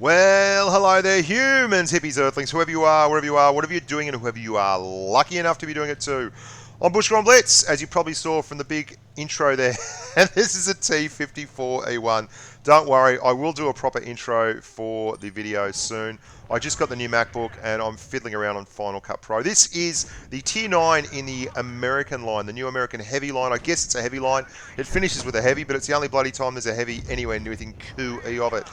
Well, hello there, humans, hippies, earthlings, whoever you are, wherever you are, whatever you're doing, and whoever you are lucky enough to be doing it too. I'm Bushgone Blitz, as you probably saw from the big intro there, and this is a T54E1. Don't worry, I will do a proper intro for the video soon. I just got the new MacBook and I'm fiddling around on Final Cut Pro. This is the Tier 9 in the American line, the new American heavy line. I guess it's a heavy line. It finishes with a heavy, but it's the only bloody time there's a heavy anywhere near within QE of it.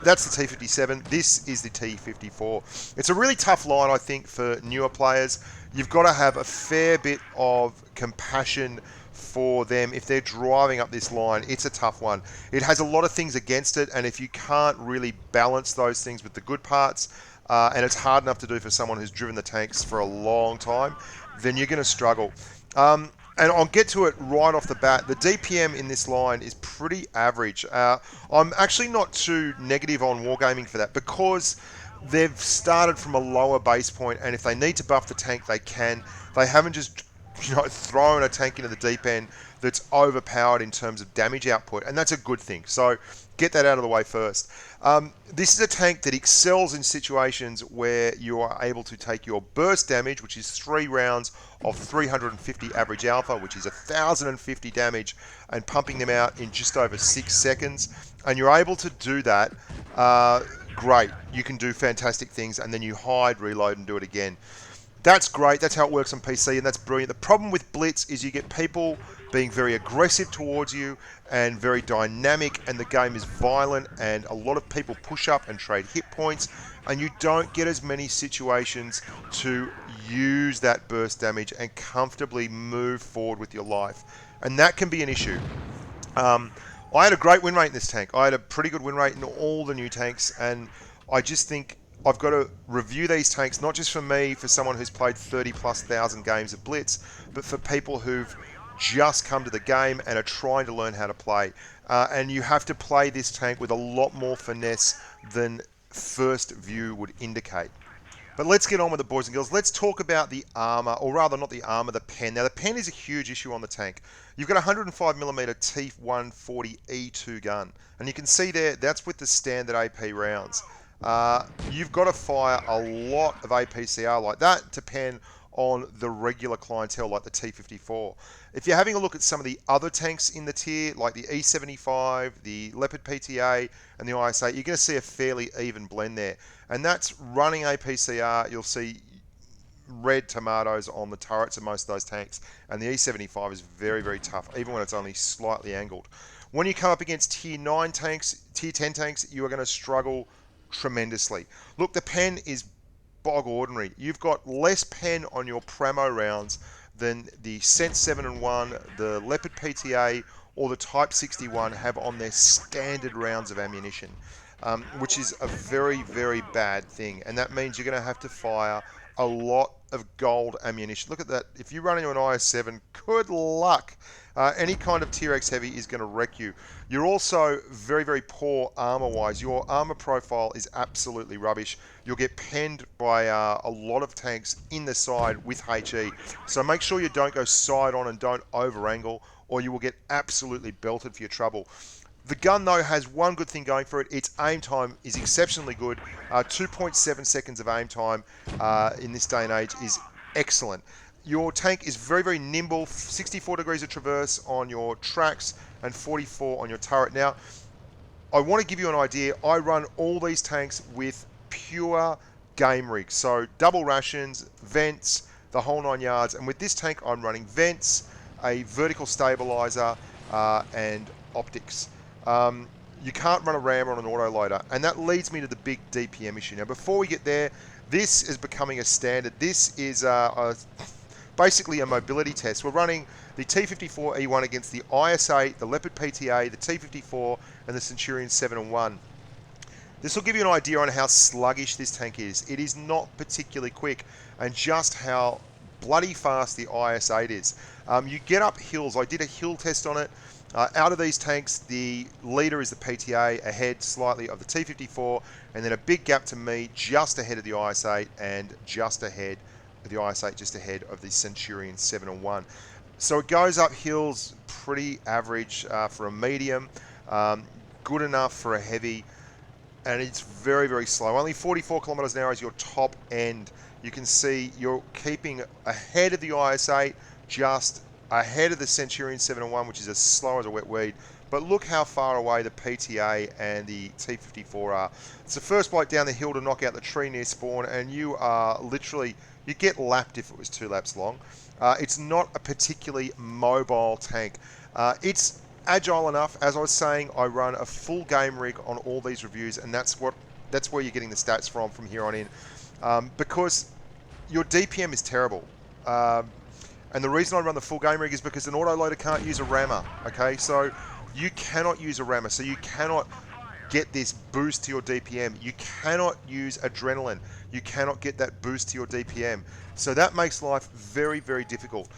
That's the T57. This is the T54. It's a really tough line, I think, for newer players. You've got to have a fair bit of compassion for them if they're driving up this line. It's a tough one. It has a lot of things against it, and if you can't really balance those things with the good parts, and it's hard enough to do for someone who's driven the tanks for a long time, then you're going to struggle. And I'll get to it right off the bat. The DPM in this line is pretty average. I'm actually not too negative on Wargaming for that because they've started from a lower base point, and if they need to buff the tank, they can. They haven't just thrown a tank into the deep end that's overpowered in terms of damage output, and that's a good thing. So get that out of the way first. This is a tank that excels in situations where you are able to take your burst damage, which is 3 rounds of 350 average alpha, which is 1,050 damage, and pumping them out in just over 6 seconds. And you're able to do that, great. You can do fantastic things, and then you hide, reload, and do it again. That's great. That's how it works on PC, and that's brilliant. The problem with Blitz is you get people being very aggressive towards you and very dynamic, and the game is violent, and a lot of people push up and trade hit points, and you don't get as many situations to use that burst damage and comfortably move forward with your life. And that can be an issue. I had a great win rate in this tank. I had a pretty good win rate in all the new tanks, and I just think I've got to review these tanks, not just for me, for someone who's played 30,000+ games of Blitz, but for people who've just come to the game and are trying to learn how to play. And you have to play this tank with a lot more finesse than first view would indicate. But let's get on with it, boys and girls. Let's talk about the armor, or rather not the armor, the pen. Now, the pen is a huge issue on the tank. You've got a 105mm T140E2 gun. And you can see there, that's with the standard AP rounds. You've got to fire a lot of APCR like that to pen on the regular clientele like the T54. If you're having a look at some of the other tanks in the tier, like the E75, the Leopard PTA, and the IS-8, you're going to see a fairly even blend there. And that's running APCR. You'll see red tomatoes on the turrets of most of those tanks, and the E75 is very, very tough, even when it's only slightly angled. When you come up against tier 9 tanks, tier 10 tanks, you are going to struggle tremendously. Look, the pen is bog ordinary. You've got less pen on your Pramo rounds than the Sense 7-1, the Leopard PTA, or the Type 61 have on their standard rounds of ammunition, which is a very, very bad thing. And that means you're going to have to fire a lot of gold ammunition. Look at that. If you run into an IS-7, good luck. Any kind of Tier X heavy is going to wreck you. You're also very, very poor armor-wise. Your armor profile is absolutely rubbish. You'll get penned by a lot of tanks in the side with HE. So make sure you don't go side on and don't over-angle, or you will get absolutely belted for your trouble. The gun, though, has one good thing going for it. Its aim time is exceptionally good. 2.7 seconds of aim time in this day and age is excellent. Your tank is very, very nimble, 64 degrees of traverse on your tracks and 44 on your turret. Now, I want to give you an idea. I run all these tanks with pure game rigs. So double rations, vents, the whole 9 yards. And with this tank, I'm running vents, a vertical stabilizer, and optics. You can't run a ram on an autoloader, and that leads me to the big DPM issue. Now, before we get there, this is becoming a standard. This is basically a mobility test. We're running the T54E1 against the IS-8, the Leopard PTA, the T54, and the Centurion 7-1. This will give you an idea on how sluggish this tank is. It is not particularly quick, and just how bloody fast the IS-8 is. You get up hills. I did a hill test on it. Out of these tanks, the leader is the PTA, ahead slightly of the T54, and then a big gap to me, just ahead of the IS-8, and just ahead of the IS-8, just ahead of the Centurion 7-1. So it goes up hills, pretty average for a medium, good enough for a heavy. and it's very, very slow. Only 44 kilometers an hour is your top end. You can see you're keeping ahead of the IS-8, just ahead of the Centurion 701, which is as slow as a wet weed. But look how far away the PTA and the T54 are. It's the first bloke down the hill to knock out the tree near spawn, and you are literally, you get lapped if it was 2 laps long. It's not a particularly mobile tank. It's agile enough. As I was saying, I run a full game rig on all these reviews, and that's where you're getting the stats from here on in, because your DPM is terrible. And the reason I run the full game rig is because an autoloader can't use a rammer. Okay, so you cannot use a rammer, so you cannot get this boost to your DPM. You cannot use adrenaline. You cannot get that boost to your DPM. So that makes life very, very difficult.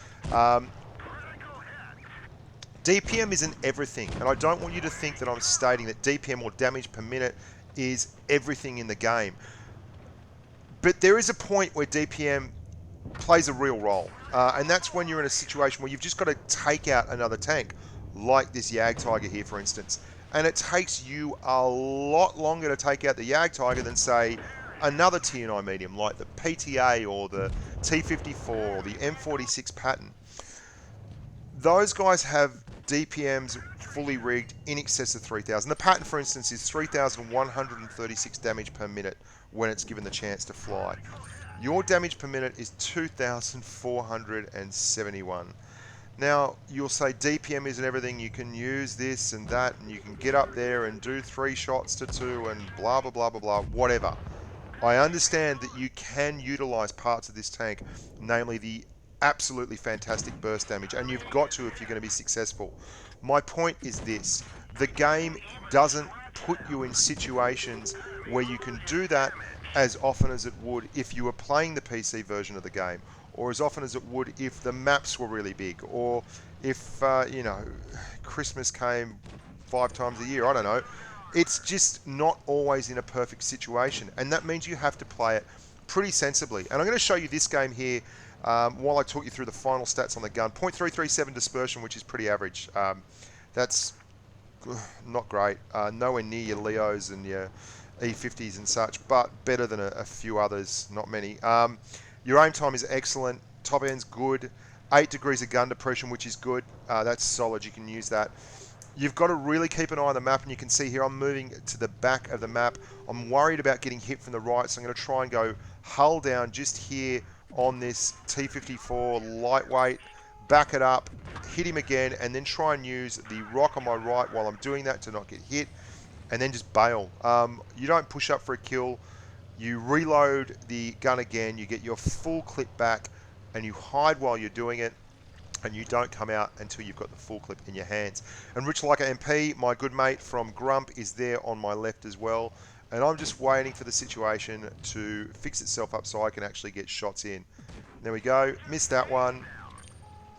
DPM isn't everything, and I don't want you to think that I'm stating that DPM, or damage per minute, is everything in the game. But there is a point where DPM plays a real role, and that's when you're in a situation where you've just got to take out another tank, like this Jagdtiger here, for instance. And it takes you a lot longer to take out the Jagdtiger than, say, another Tier 9 medium, like the PTA or the T54 or the M46 Patton. Those guys have DPMs fully rigged in excess of 3,000. The Patton, for instance, is 3,136 damage per minute when it's given the chance to fly. Your damage per minute is 2,471. Now, you'll say DPM isn't everything. You can use this and that, and you can get up there and do 3 shots to 2 and blah, blah, blah, blah, blah, whatever. I understand that you can utilize parts of this tank, namely the absolutely fantastic burst damage, and you've got to if you're going to be successful. My point is this: the game doesn't put you in situations where you can do that as often as it would if you were playing the PC version of the game, or as often as it would if the maps were really big, or if you know, Christmas came 5 times a year. I don't know. It's just not always in a perfect situation, and that means you have to play it pretty sensibly. And I'm going to show you this game here while I talk you through the final stats on the gun. 0.337 dispersion, which is pretty average. That's not great. Nowhere near your Leos and your E50s and such, but better than a few others, not many. Your aim time is excellent. Top end's good. 8 degrees of gun depression, which is good. That's solid. You can use that. You've got to really keep an eye on the map, and you can see here I'm moving to the back of the map. I'm worried about getting hit from the right, so I'm going to try and go hull down just here on this T54 lightweight, back it up, hit him again, and then try and use the rock on my right while I'm doing that to not get hit, and then just bail. You don't push up for a kill. You reload the gun again, you get your full clip back, and you hide while you're doing it, and you don't come out until you've got the full clip in your hands. And Rich Like MP, my good mate from Grump, is there on my left as well. And I'm just waiting for the situation to fix itself up so I can actually get shots in. There we go. Missed that one.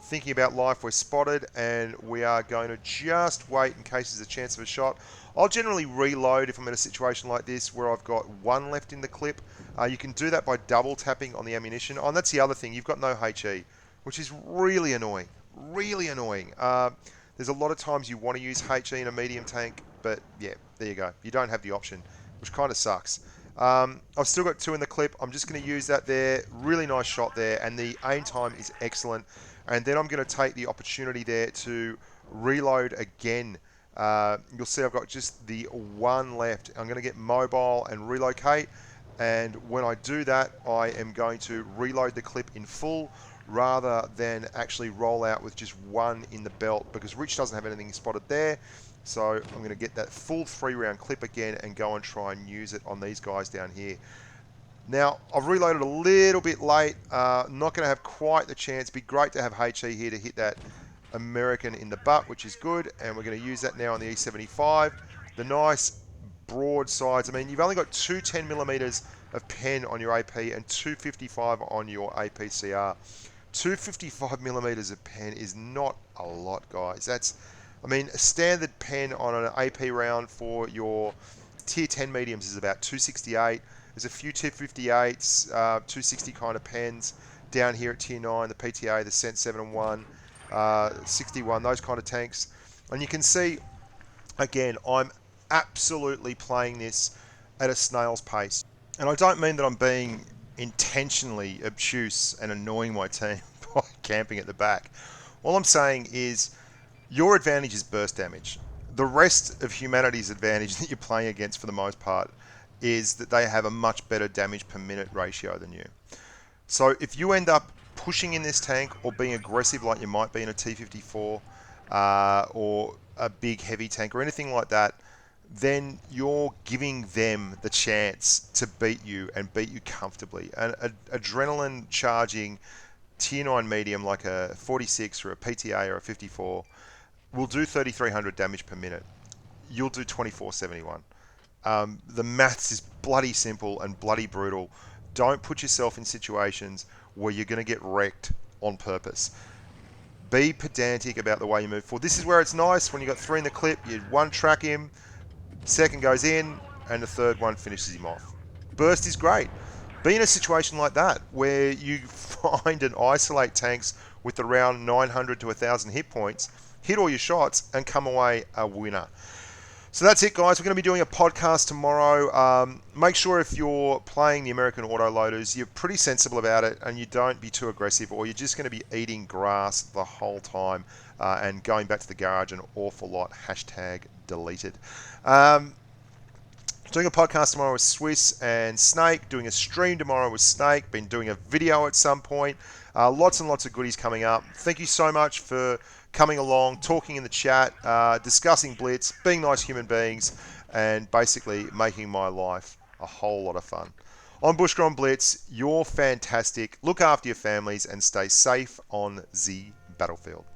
Thinking about life, we're spotted, and we are going to just wait in case there's a chance of a shot. I'll generally reload if I'm in a situation like this where I've got 1 left in the clip. You can do that by double tapping on the ammunition. Oh, and that's the other thing. You've got no HE, which is really annoying. Really annoying. There's a lot of times you want to use HE in a medium tank, but yeah, there you go. You don't have the option, which kind of sucks. I've still got 2 in the clip. I'm just going to use that there. Really nice shot there, and the aim time is excellent. And then I'm going to take the opportunity there to reload again. You'll see I've got just the 1 left. I'm going to get mobile and relocate. And when I do that, I am going to reload the clip in full rather than actually roll out with just 1 in the belt, because Rich doesn't have anything spotted there. So I'm going to get that full 3-round clip again and go and try and use it on these guys down here. Now, I've reloaded a little bit late. Not going to have quite the chance. Be great to have HE here to hit that American in the butt, which is good. And we're going to use that now on the E75. The nice broad sides. I mean, you've only got 2 10mm of pen on your AP and 255 on your APCR. 255mm of pen is not a lot, guys. That's, I mean, a standard pen on an AP round for your tier 10 mediums is about 268. There's a few tier 58s, 260 kind of pens down here at tier 9, the PTA, the Cent 7-1, 61, those kind of tanks. And you can see, again, I'm absolutely playing this at a snail's pace. And I don't mean that I'm being intentionally obtuse and annoying my team by camping at the back. All I'm saying is your advantage is burst damage. The rest of humanity's advantage that you're playing against for the most part is that they have a much better damage per minute ratio than you. So if you end up pushing in this tank or being aggressive like you might be in a T-54 or a big heavy tank or anything like that, then you're giving them the chance to beat you and beat you comfortably. An adrenaline charging tier 9 medium like a 46 or a PTA or a 54 will do 3,300 damage per minute. You'll do 2471. The maths is bloody simple and bloody brutal. Don't put yourself in situations where you're going to get wrecked on purpose. Be pedantic about the way you move forward. This is where it's nice when you got 3 in the clip, you one track him, second goes in, and the third one finishes him off. Burst is great. Be in a situation like that where you find and isolate tanks with around 900 to 1,000 hit points, hit all your shots, and come away a winner. So that's it, guys. We're going to be doing a podcast tomorrow. Make sure if you're playing the American autoloaders, you're pretty sensible about it and you don't be too aggressive, or you're just going to be eating grass the whole time and going back to the garage an awful lot. Hashtag deleted. Doing a podcast tomorrow with Swiss and Snake. Doing a stream tomorrow with Snake. Been doing a video at some point. Lots and lots of goodies coming up. Thank you so much for coming along, talking in the chat, discussing Blitz, being nice human beings, and basically making my life a whole lot of fun. I'm Bushgron Blitz. You're fantastic. Look after your families and stay safe on the battlefield.